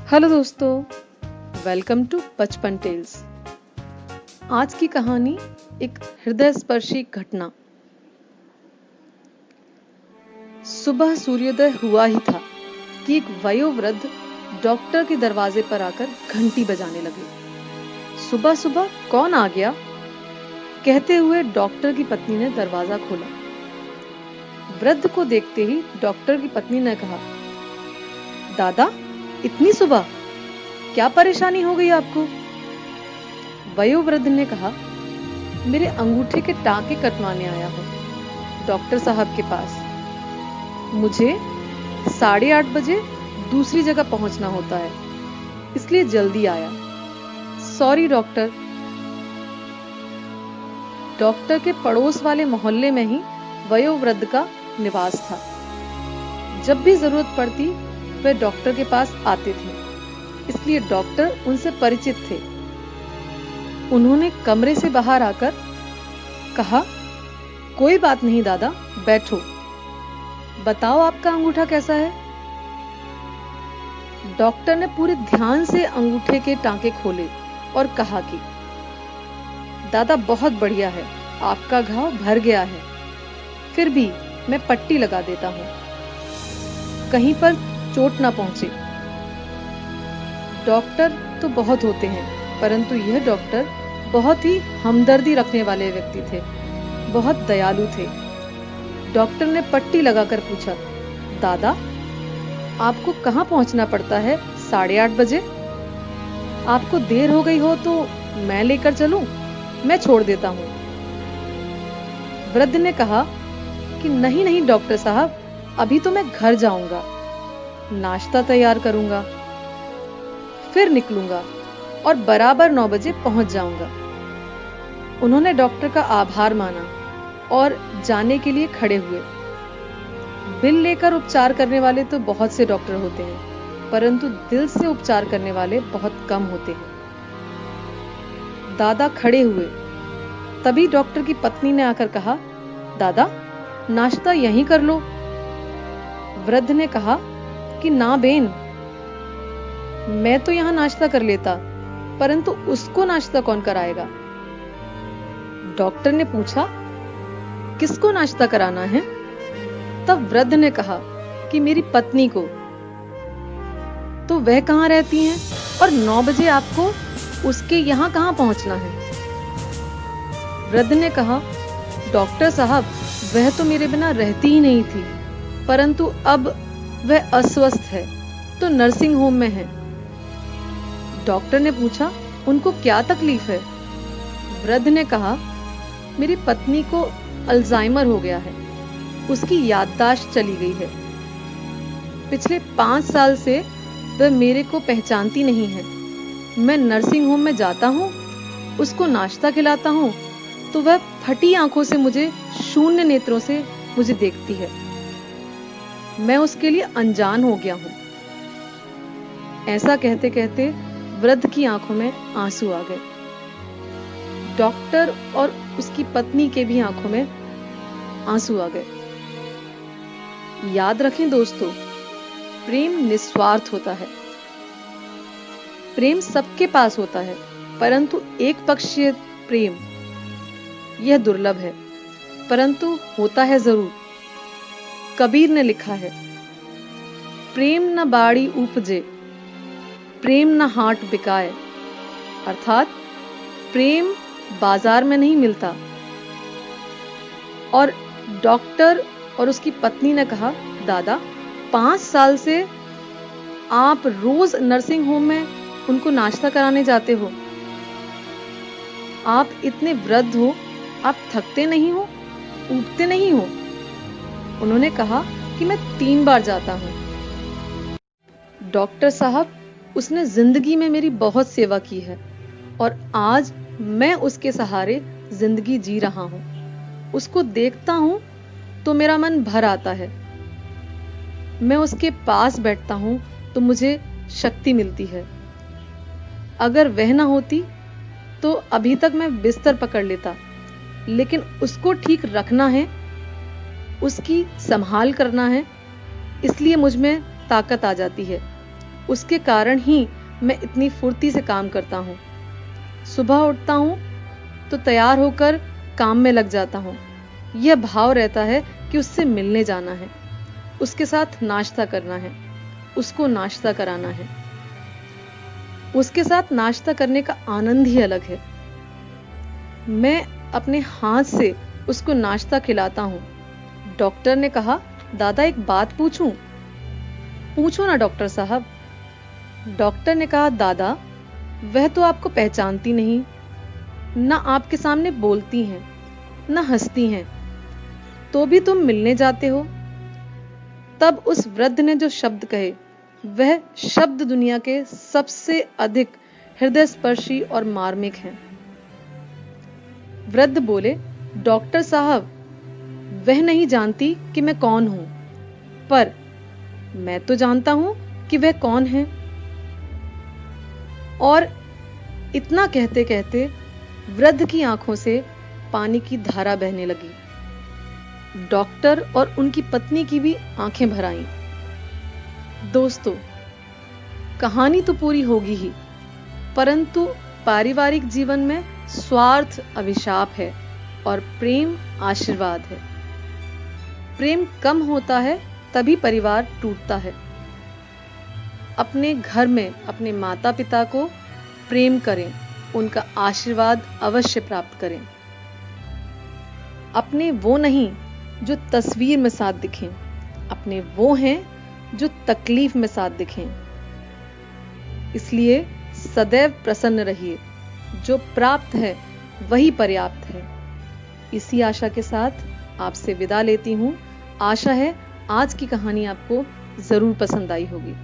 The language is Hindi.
हेलो दोस्तों, वेलकम टू बचपन टेल्स। आज की कहानी एक हृदय स्पर्शी घटना। सुबह सूर्योदय हुआ ही था कि एक वयोवृद्ध डॉक्टर के दरवाजे पर आकर घंटी बजाने लगे। सुबह सुबह कौन आ गया? कहते हुए डॉक्टर की पत्नी ने दरवाजा खोला। वृद्ध को देखते ही डॉक्टर की पत्नी ने कहा, दादा, इतनी सुबह क्या परेशानी हो गई आपको? वयोवृद्ध ने कहा, मेरे अंगूठे के टांके कटवाने आया हूं डॉक्टर साहब के पास। मुझे 8:30 बजे दूसरी जगह पहुंचना होता है, इसलिए जल्दी आया। Sorry doctor. डॉक्टर के पड़ोस वाले मोहल्ले में ही वयोवृद्ध का निवास था। जब भी जरूरत पड़ती वे डॉक्टर के पास आते थे, इसलिए डॉक्टर उनसे परिचित थे। उन्होंने कमरे से बाहर आकर कहा, कोई बात नहीं दादा, बैठो। बताओ आपका अंगूठा कैसा है? डॉक्टर ने पूरे ध्यान से अंगूठे के टांके खोले और कहा कि दादा बहुत बढ़िया है, आपका घाव भर गया है, फिर भी मैं पट्टी लगा देता हूं, कहीं पर चोट ना पहुंचे। डॉक्टर तो बहुत होते हैं, परंतु यह डॉक्टर बहुत ही हमदर्दी रखने वाले व्यक्ति थे, बहुत दयालु थे। डॉक्टर ने पट्टी लगाकर पूछा, दादा, आपको कहां पहुंचना पड़ता है 8:30 बजे? आपको देर हो गई हो तो मैं लेकर चलूं? मैं छोड़ देता हूं। वृद्ध ने कहा कि नहीं नहीं डॉक्टर साहब, अभी तो मैं घर जाऊंगा, नाश्ता तैयार करूंगा, फिर निकलूंगा और बराबर 9 बजे पहुंच जाऊंगा। उन्होंने डॉक्टर का आभार माना और जाने के लिए खड़े हुए। बिल लेकर उपचार करने वाले तो बहुत से डॉक्टर होते हैं, परंतु दिल से उपचार करने वाले बहुत कम होते हैं। दादा खड़े हुए। तभी डॉक्टर की पत्नी ने आकर कहा, दादा, नाश्ता यहीं कर लो। वृद्ध ने कहा कि ना बेन, मैं तो यहां नाश्ता कर लेता, परंतु उसको नाश्ता कौन कराएगा? डॉक्टर ने पूछा, किसको नाश्ता कराना है? तब वृद्ध ने कहा कि मेरी पत्नी को। तो वह कहां रहती हैं और 9 बजे आपको उसके यहां कहां पहुंचना है? वृद्ध ने कहा, डॉक्टर साहब, वह तो मेरे बिना रहती ही नहीं थी, परंतु अब वह अस्वस्थ है तो नर्सिंग होम में है। डॉक्टर ने पूछा, उनको क्या तकलीफ है? वृद्ध ने कहा, मेरी पत्नी को अल्जाइमर हो गया है, उसकी याददाश्त चली गई है। पिछले 5 साल से वह मेरे को पहचानती नहीं है। मैं नर्सिंग होम में जाता हूं, उसको नाश्ता खिलाता हूं, तो वह फटी आंखों से मुझे, शून्य नेत्रों से मुझे देखती है। मैं उसके लिए अनजान हो गया हूं। ऐसा कहते कहते वृद्ध की आंखों में आंसू आ गए। डॉक्टर और उसकी पत्नी के भी आंखों में आंसू आ गए। याद रखें दोस्तों, प्रेम निस्वार्थ होता है। प्रेम सबके पास होता है, परंतु एक पक्षीय प्रेम यह दुर्लभ है, परंतु होता है जरूर। कबीर ने लिखा है, प्रेम न बाड़ी उपजे, प्रेम न हाट बिकाए। अर्थात प्रेम बाजार में नहीं मिलता। और डॉक्टर और उसकी पत्नी ने कहा, दादा, 5 साल से आप रोज नर्सिंग होम में उनको नाश्ता कराने जाते हो। आप इतने वृद्ध हो, आप थकते नहीं हो, ऊबते नहीं हो? उन्होंने कहा कि मैं 3 बार जाता हूं। डॉक्टर साहब, उसने जिंदगी में मेरी बहुत सेवा की है और आज मैं उसके सहारे जिंदगी जी रहा हूं। उसको देखता हूं तो मेरा मन भर आता है। मैं उसके पास बैठता हूं तो मुझे शक्ति मिलती है। अगर वह ना होती तो अभी तक मैं बिस्तर पकड़ लेता, लेकिन उसको ठीक रखना है, उसकी संभाल करना है, इसलिए मुझ में ताकत आ जाती है। उसके कारण ही मैं इतनी फुर्ती से काम करता हूं। सुबह उठता हूं तो तैयार होकर काम में लग जाता हूं। यह भाव रहता है कि उससे मिलने जाना है, उसके साथ नाश्ता करना है, उसको नाश्ता कराना है। उसके साथ नाश्ता करने का आनंद ही अलग है। मैं अपने हाथ से उसको नाश्ता खिलाता हूं। डॉक्टर ने कहा, दादा एक बात पूछूं? पूछो ना डॉक्टर साहब। डॉक्टर ने कहा, दादा वह तो आपको पहचानती नहीं, ना आपके सामने बोलती हैं, ना हंसती हैं, तो भी तुम मिलने जाते हो। तब उस वृद्ध ने जो शब्द कहे, वह शब्द दुनिया के सबसे अधिक हृदयस्पर्शी और मार्मिक हैं। वृद्ध बोले, डॉक्टर साहब वह नहीं जानती कि मैं कौन हूं, पर मैं तो जानता हूं कि वह कौन है। और इतना कहते कहते वृद्ध की आंखों से पानी की धारा बहने लगी। डॉक्टर और उनकी पत्नी की भी आंखें भर आईं। दोस्तों, कहानी तो पूरी होगी ही, परंतु पारिवारिक जीवन में स्वार्थ अभिशाप है और प्रेम आशीर्वाद है। प्रेम कम होता है तभी परिवार टूटता है। अपने घर में अपने माता पिता को प्रेम करें, उनका आशीर्वाद अवश्य प्राप्त करें। अपने वो नहीं जो तस्वीर में साथ दिखें, अपने वो हैं जो तकलीफ में साथ दिखें। इसलिए सदैव प्रसन्न रहिए, जो प्राप्त है वही पर्याप्त है। इसी आशा के साथ आपसे विदा लेती हूं। आशा है आज की कहानी आपको जरूर पसंद आई होगी।